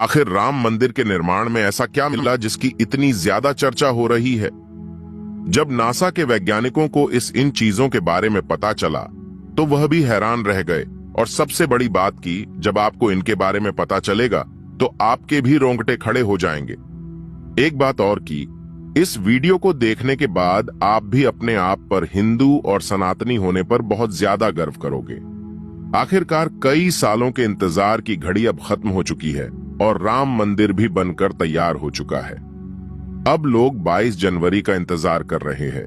आखिर राम मंदिर के निर्माण में ऐसा क्या मिला जिसकी इतनी ज्यादा चर्चा हो रही है? जब नासा के वैज्ञानिकों को इन चीजों के बारे में पता चला तो वह भी हैरान रह गए। और सबसे बड़ी बात की, जब आपको इनके बारे में पता चलेगा तो आपके भी रोंगटे खड़े हो जाएंगे। एक बात और की, इस वीडियो को देखने के बाद आप भी अपने आप पर हिंदू और सनातनी होने पर बहुत ज्यादा गर्व करोगे। आखिरकार कई सालों के इंतजार की घड़ी अब खत्म हो चुकी है और राम मंदिर भी बनकर तैयार हो चुका है। अब लोग 22 जनवरी का इंतजार कर रहे हैं,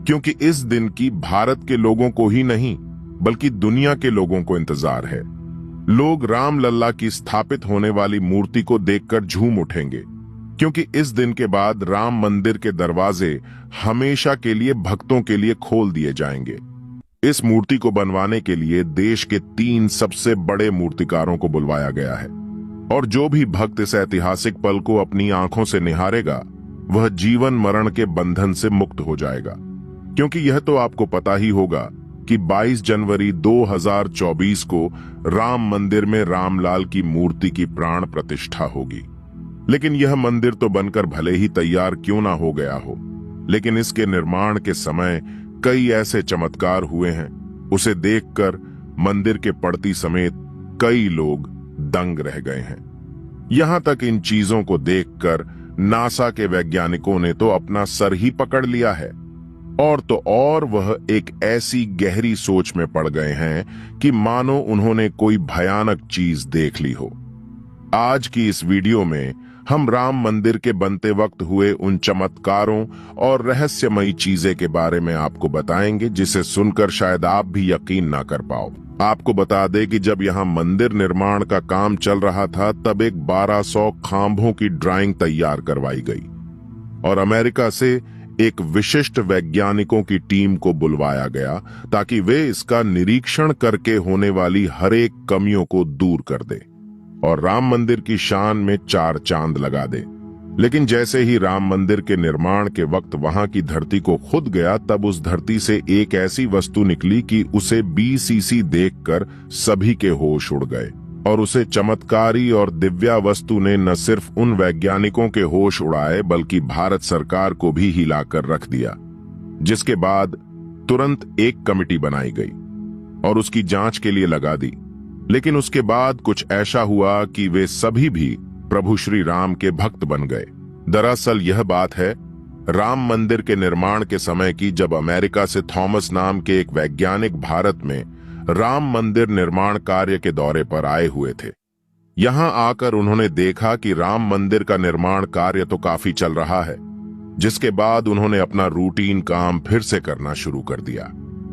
क्योंकि इस दिन की भारत के लोगों को ही नहीं बल्कि दुनिया के लोगों को इंतजार है। लोग राम लल्ला की स्थापित होने वाली मूर्ति को देखकर झूम उठेंगे, क्योंकि इस दिन के बाद राम मंदिर के दरवाजे हमेशा के लिए भक्तों के लिए खोल दिए जाएंगे। इस मूर्ति को बनवाने के लिए देश के 3 सबसे बड़े मूर्तिकारों को बुलवाया गया है, और जो भी भक्त इस ऐतिहासिक पल को अपनी आंखों से निहारेगा वह जीवन मरण के बंधन से मुक्त हो जाएगा। क्योंकि यह तो आपको पता ही होगा कि 22 जनवरी 2024 को राम मंदिर में रामलाल की मूर्ति की प्राण प्रतिष्ठा होगी। लेकिन यह मंदिर तो बनकर भले ही तैयार क्यों ना हो गया हो, लेकिन इसके निर्माण के समय कई ऐसे चमत्कार हुए हैं, उसे देखकर मंदिर के पड़ती समेत कई लोग दंग रह गए हैं। यहां तक इन चीजों को देखकर नासा के वैज्ञानिकों ने तो अपना सर ही पकड़ लिया है, और तो और वह एक ऐसी गहरी सोच में पड़ गए हैं कि मानो उन्होंने कोई भयानक चीज देख ली हो। आज की इस वीडियो में हम राम मंदिर के बनते वक्त हुए उन चमत्कारों और रहस्यमयी चीजें के बारे में आपको बताएंगे, जिसे सुनकर शायद आप भी यकीन ना कर पाओ। आपको बता दें कि जब यहाँ मंदिर निर्माण का काम चल रहा था तब एक 1200 खांभों की ड्राइंग तैयार करवाई गई और अमेरिका से एक विशिष्ट वैज्ञानिकों की टीम को बुलवाया गया ताकि वे इसका निरीक्षण करके होने वाली हर एक कमियों को दूर कर दे और राम मंदिर की शान में 4 चांद लगा दे। लेकिन जैसे ही राम मंदिर के निर्माण के वक्त वहां की धरती को खुद गया, तब उस धरती से एक ऐसी वस्तु निकली कि उसे BCC देखकर सभी के होश उड़ गए। और उसे चमत्कारी और दिव्या वस्तु ने न सिर्फ उन वैज्ञानिकों के होश उड़ाए बल्कि भारत सरकार को भी हिलाकर रख दिया, जिसके बाद तुरंत एक कमेटी बनाई गई और उसकी जांच के लिए लगा दी। लेकिन उसके बाद कुछ ऐसा हुआ कि वे सभी भी प्रभु श्री राम के भक्त बन गए। दरअसल यह बात है राम मंदिर के निर्माण के समय की, जब अमेरिका से थॉमस नाम के एक वैज्ञानिक भारत में राम मंदिर निर्माण कार्य के दौरे पर आए हुए थे। यहां आकर उन्होंने देखा कि राम मंदिर का निर्माण कार्य तो काफी चल रहा है, जिसके बाद उन्होंने अपना रूटीन काम फिर से करना शुरू कर दिया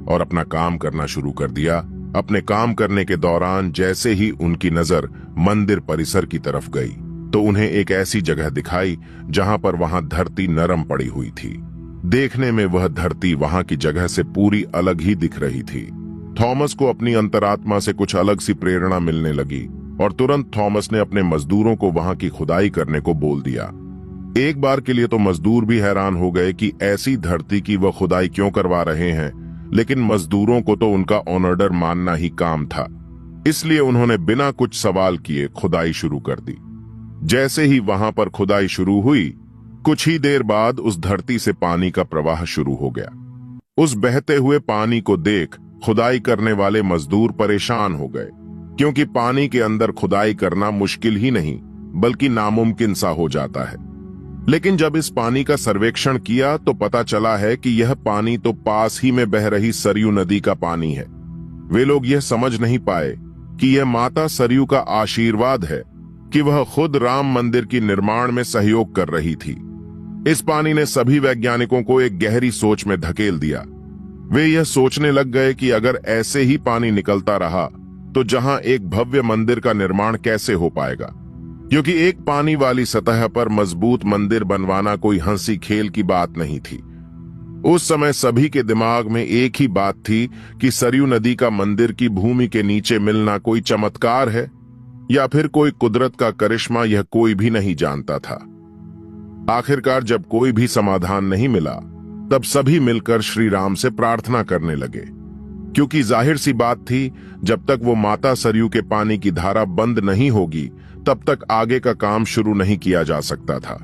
और अपना काम करना शुरू कर दिया। अपने काम करने के दौरान जैसे ही उनकी नजर मंदिर परिसर की तरफ गई तो उन्हें एक ऐसी जगह दिखाई जहां पर वहां धरती नरम पड़ी हुई थी। देखने में वह धरती वहां की जगह से पूरी अलग ही दिख रही थी। थॉमस को अपनी अंतरात्मा से कुछ अलग सी प्रेरणा मिलने लगी और तुरंत थॉमस ने अपने मजदूरों को वहां की खुदाई करने को बोल दिया। एक बार के लिए तो मजदूर भी हैरान हो गए कि ऐसी धरती की वह खुदाई क्यों करवा रहे हैं, लेकिन मजदूरों को तो उनका ऑर्डर मानना ही काम था, इसलिए उन्होंने बिना कुछ सवाल किए खुदाई शुरू कर दी। जैसे ही वहां पर खुदाई शुरू हुई, कुछ ही देर बाद उस धरती से पानी का प्रवाह शुरू हो गया। उस बहते हुए पानी को देख खुदाई करने वाले मजदूर परेशान हो गए, क्योंकि पानी के अंदर खुदाई करना मुश्किल ही नहीं बल्कि नामुमकिन सा हो जाता है। लेकिन जब इस पानी का सर्वेक्षण किया तो पता चला है कि यह पानी तो पास ही में बह रही सरयू नदी का पानी है। वे लोग यह समझ नहीं पाए कि यह माता सरयू का आशीर्वाद है कि वह खुद राम मंदिर की निर्माण में सहयोग कर रही थी। इस पानी ने सभी वैज्ञानिकों को एक गहरी सोच में धकेल दिया। वे यह सोचने लग गए कि अगर ऐसे ही पानी निकलता रहा तो जहां एक भव्य मंदिर का निर्माण कैसे हो पाएगा, क्योंकि एक पानी वाली सतह पर मजबूत मंदिर बनवाना कोई हंसी खेल की बात नहीं थी। उस समय सभी के दिमाग में एक ही बात थी कि सरयू नदी का मंदिर की भूमि के नीचे मिलना कोई चमत्कार है या फिर कोई कुदरत का करिश्मा, यह कोई भी नहीं जानता था। आखिरकार जब कोई भी समाधान नहीं मिला, तब सभी मिलकर श्री राम से प्रार्थना करने लगे, क्योंकि जाहिर सी बात थी जब तक वो माता सरयू के पानी की धारा बंद नहीं होगी तब तक आगे का काम शुरू नहीं किया जा सकता था।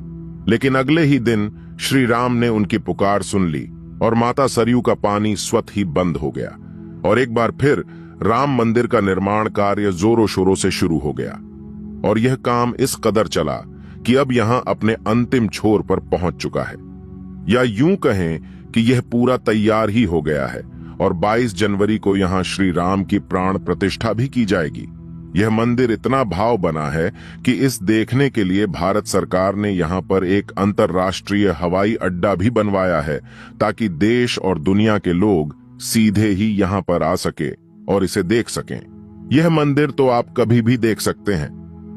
लेकिन अगले ही दिन श्री राम ने उनकी पुकार सुन ली और माता सरयू का पानी स्वतः ही बंद हो गया और एक बार फिर राम मंदिर का निर्माण कार्य जोरों शोरों से शुरू हो गया। और यह काम इस कदर चला कि अब यहां अपने अंतिम छोर पर पहुंच चुका है, या यूं कहें कि यह पूरा तैयार ही हो गया है और 22 जनवरी को यहां श्री राम की प्राण प्रतिष्ठा भी की जाएगी। यह मंदिर इतना भाव बना है कि इस देखने के लिए भारत सरकार ने यहां पर एक अंतर्राष्ट्रीय हवाई अड्डा भी बनवाया है, ताकि देश और दुनिया के लोग सीधे ही यहां पर आ सके और इसे देख सकें। यह मंदिर तो आप कभी भी देख सकते हैं,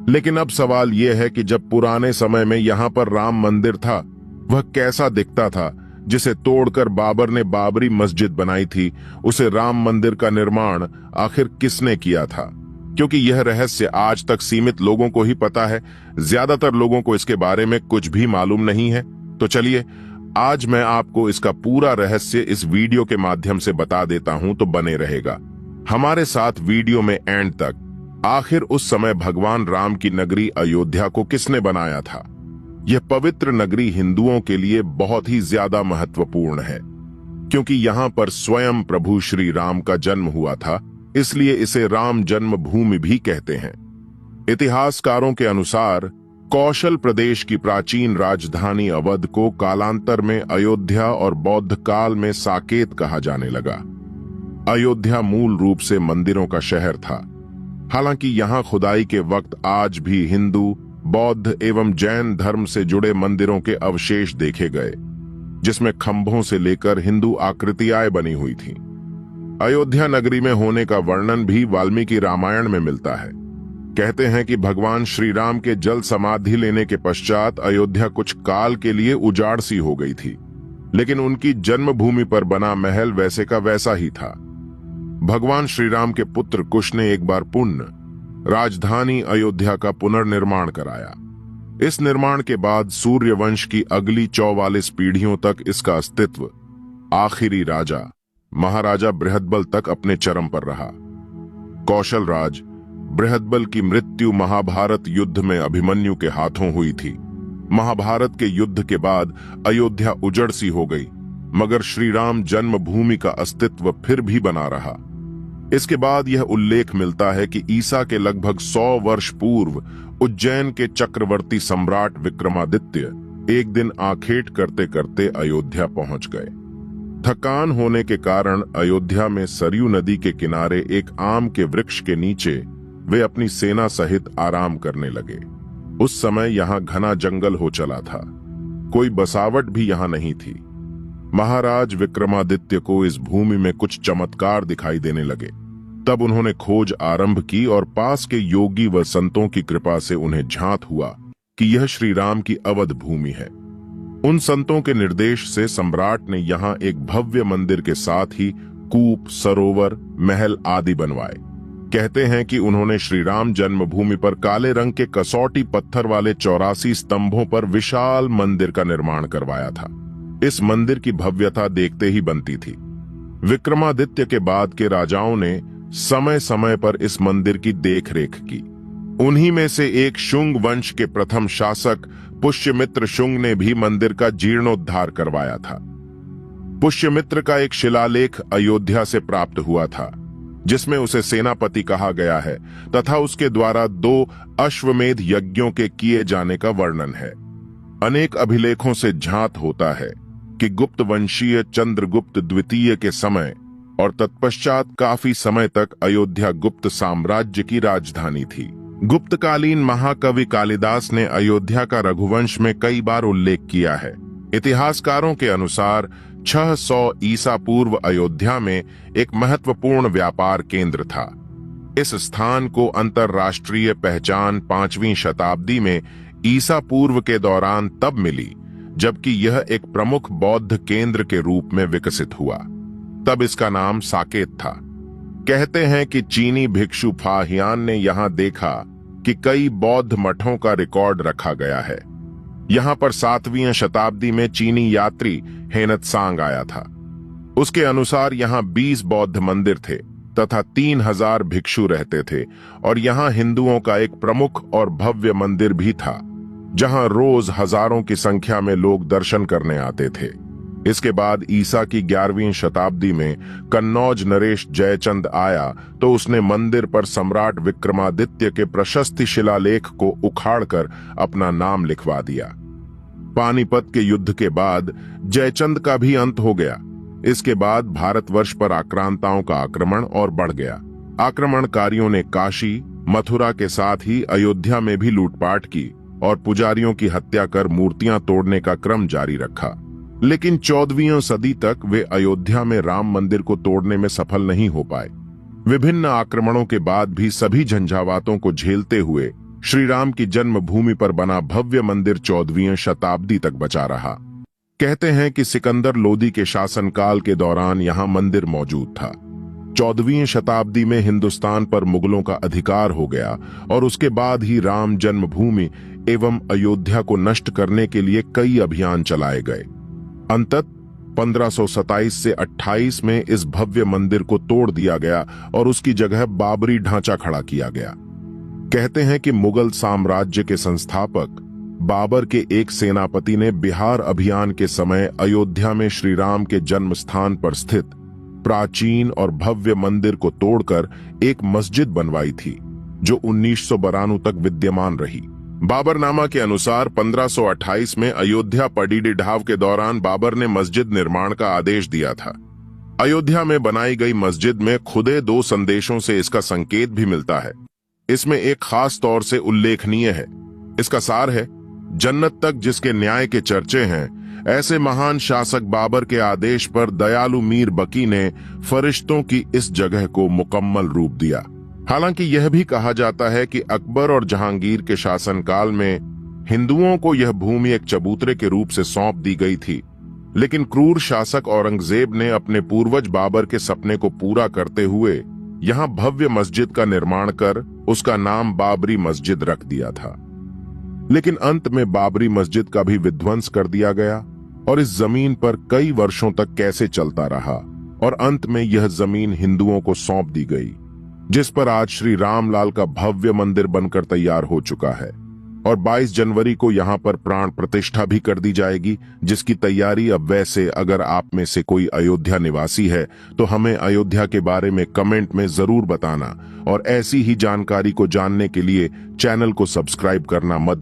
लेकिन अब सवाल यह है कि जब पुराने समय में यहां पर राम मंदिर था, वह कैसा दिखता था, जिसे तोड़कर बाबर ने बाबरी मस्जिद बनाई थी। उसे राम मंदिर का निर्माण आखिर किसने किया था? क्योंकि यह रहस्य आज तक सीमित लोगों को ही पता है, ज्यादातर लोगों को इसके बारे में कुछ भी मालूम नहीं है। तो चलिए आज मैं आपको इसका पूरा रहस्य इस वीडियो के माध्यम से बता देता हूं, तो बने रहेगा हमारे साथ वीडियो में एंड तक। आखिर उस समय भगवान राम की नगरी अयोध्या को किसने बनाया था? यह पवित्र नगरी हिंदुओं के लिए बहुत ही ज्यादा महत्वपूर्ण है, क्योंकि यहां पर स्वयं प्रभु श्री राम का जन्म हुआ था, इसलिए इसे राम जन्मभूमि भी कहते हैं। इतिहासकारों के अनुसार कौशल प्रदेश की प्राचीन राजधानी अवध को कालांतर में अयोध्या और बौद्ध काल में साकेत कहा जाने लगा। अयोध्या मूल रूप से मंदिरों का शहर था। हालांकि यहां खुदाई के वक्त आज भी हिंदू, बौद्ध एवं जैन धर्म से जुड़े मंदिरों के अवशेष देखे गए, जिसमें खंभों से लेकर हिंदू आकृतियां बनी हुई थीं। अयोध्या नगरी में होने का वर्णन भी वाल्मीकि रामायण में मिलता है। कहते हैं कि भगवान श्री राम के जल समाधि लेने के पश्चात अयोध्या कुछ काल के लिए उजाड़ सी हो गई थी, लेकिन उनकी जन्मभूमि पर बना महल वैसे का वैसा ही था। भगवान श्री राम के पुत्र कुश ने एक बार पुण्य राजधानी अयोध्या का पुनर्निर्माण कराया। इस निर्माण के बाद सूर्य वंश की अगली 44 पीढ़ियों तक इसका अस्तित्व आखिरी राजा महाराजा बृहदबल तक अपने चरम पर रहा। कौशल राज बृहदबल की मृत्यु महाभारत युद्ध में अभिमन्यु के हाथों हुई थी। महाभारत के युद्ध के बाद अयोध्या उजड़ सी हो गई, मगर श्री राम जन्मभूमि का अस्तित्व फिर भी बना रहा। इसके बाद यह उल्लेख मिलता है कि ईसा के लगभग 100 वर्ष पूर्व उज्जैन के चक्रवर्ती सम्राट विक्रमादित्य एक दिन आखेट करते करते अयोध्या पहुंच गए। थकान होने के कारण अयोध्या में सरयू नदी के किनारे एक आम के वृक्ष के नीचे वे अपनी सेना सहित आराम करने लगे। उस समय यहां घना जंगल हो चला था, कोई बसावट भी यहां नहीं थी। महाराज विक्रमादित्य को इस भूमि में कुछ चमत्कार दिखाई देने लगे। तब उन्होंने खोज आरंभ की और पास के योगी व संतों की कृपा से उन्हें झांत हुआ कि यह श्री राम की अवध भूमि है। उन संतों के निर्देश से सम्राट ने यहाँ एक भव्य मंदिर के साथ ही कूप, सरोवर, महल आदि बनवाए। कहते हैं कि उन्होंने श्री राम जन्मभूमि पर काले रंग के कसौटी पत्थर वाले 84 स्तंभों पर विशाल मंदिर का निर्माण करवाया था। इस मंदिर की भव्यता देखते ही बनती थी। विक्रमादित्य के बाद के राजाओं ने समय समय पर इस मंदिर की देखरेख की। उन्हीं में से एक शुंग वंश के प्रथम शासक पुष्यमित्र शुंग ने भी मंदिर का जीर्णोद्धार करवाया था। पुष्यमित्र का एक शिलालेख अयोध्या से प्राप्त हुआ था, जिसमें उसे सेनापति कहा गया है तथा उसके द्वारा 2 अश्वमेध यज्ञों के किए जाने का वर्णन है। अनेक अभिलेखों से झांत होता है कि गुप्त वंशीय चंद्रगुप्त द्वितीय के समय और तत्पश्चात काफी समय तक अयोध्या गुप्त साम्राज्य की राजधानी थी। गुप्तकालीन महाकवि कालिदास ने अयोध्या का रघुवंश में कई बार उल्लेख किया है। इतिहासकारों के अनुसार 600 ईसा पूर्व अयोध्या में एक महत्वपूर्ण व्यापार केंद्र था। इस स्थान को अंतरराष्ट्रीय पहचान 5वीं शताब्दी में ईसा पूर्व के दौरान तब मिली जबकि यह एक प्रमुख बौद्ध केंद्र के रूप में विकसित हुआ। तब इसका नाम साकेत था। कहते हैं कि चीनी भिक्षु फाहियान ने यहां देखा कि कई बौद्ध मठों का रिकॉर्ड रखा गया है। यहां पर 7वीं शताब्दी में चीनी यात्री हेनत्सांग आया था। उसके अनुसार यहां 20 बौद्ध मंदिर थे तथा 3000 भिक्षु रहते थे और यहाँ हिंदुओं का एक प्रमुख और भव्य मंदिर भी था, जहाँ रोज हजारों की संख्या में लोग दर्शन करने आते थे। इसके बाद ईसा की 11वीं शताब्दी में कन्नौज नरेश जयचंद आया तो उसने मंदिर पर सम्राट विक्रमादित्य के प्रशस्ति शिलालेख को उखाड़कर अपना नाम लिखवा दिया। पानीपत के युद्ध के बाद जयचंद का भी अंत हो गया। इसके बाद भारतवर्ष पर आक्रांताओं का आक्रमण और बढ़ गया। आक्रमणकारियों ने काशी, मथुरा के साथ ही अयोध्या में भी लूटपाट की और पुजारियों की हत्या कर मूर्तियां तोड़ने का क्रम जारी रखा। लेकिन 14वीं सदी तक वे अयोध्या में राम मंदिर को तोड़ने में सफल नहीं हो पाए। विभिन्न आक्रमणों के बाद भी सभी झंझावातों को झेलते हुए श्री राम की जन्मभूमि पर बना भव्य मंदिर 14वीं शताब्दी तक बचा रहा। कहते हैं कि सिकंदर लोदी के शासनकाल के दौरान यहाँ मंदिर मौजूद था। 14वीं शताब्दी में हिंदुस्तान पर मुगलों का अधिकार हो गया और उसके बाद ही राम जन्मभूमि एवं अयोध्या को नष्ट करने के लिए कई अभियान चलाए गए। अंतत 1527 से 28 में इस भव्य मंदिर को तोड़ दिया गया और उसकी जगह बाबरी ढांचा खड़ा किया गया। कहते हैं कि मुगल साम्राज्य के संस्थापक बाबर के एक सेनापति ने बिहार अभियान के समय अयोध्या में श्री राम के जन्म स्थान पर स्थित प्राचीन और भव्य मंदिर को तोड़कर एक मस्जिद बनवाई थी, जो 1992 तक विद्यमान रही। बाबरनामा के अनुसार 1528 में अयोध्या पडीडी ढाव के दौरान बाबर ने मस्जिद निर्माण का आदेश दिया था। अयोध्या में बनाई गई मस्जिद में खुदे 2 संदेशों से इसका संकेत भी मिलता है। इसमें एक खास तौर से उल्लेखनीय है। इसका सार है, जन्नत तक जिसके न्याय के चर्चे हैं, ऐसे महान शासक बाबर के आदेश पर दयालु मीर बकी ने फरिश्तों की इस जगह को मुकम्मल रूप दिया। हालांकि यह भी कहा जाता है कि अकबर और जहांगीर के शासनकाल में हिंदुओं को यह भूमि एक चबूतरे के रूप से सौंप दी गई थी, लेकिन क्रूर शासक औरंगजेब ने अपने पूर्वज बाबर के सपने को पूरा करते हुए यहाँ भव्य मस्जिद का निर्माण कर उसका नाम बाबरी मस्जिद रख दिया था। लेकिन अंत में बाबरी मस्जिद का भी विध्वंस कर दिया गया और इस जमीन पर कई वर्षों तक कैसे चलता रहा और अंत में यह जमीन हिंदुओं को सौंप दी गई, जिस पर आज श्री रामलाल का भव्य मंदिर बनकर तैयार हो चुका है और 22 जनवरी को यहाँ पर प्राण प्रतिष्ठा भी कर दी जाएगी, जिसकी तैयारी अब वैसे अगर आप में से कोई अयोध्या निवासी है तो हमें अयोध्या के बारे में कमेंट में जरूर बताना और ऐसी ही जानकारी को जानने के लिए चैनल को सब्सक्राइब करना मत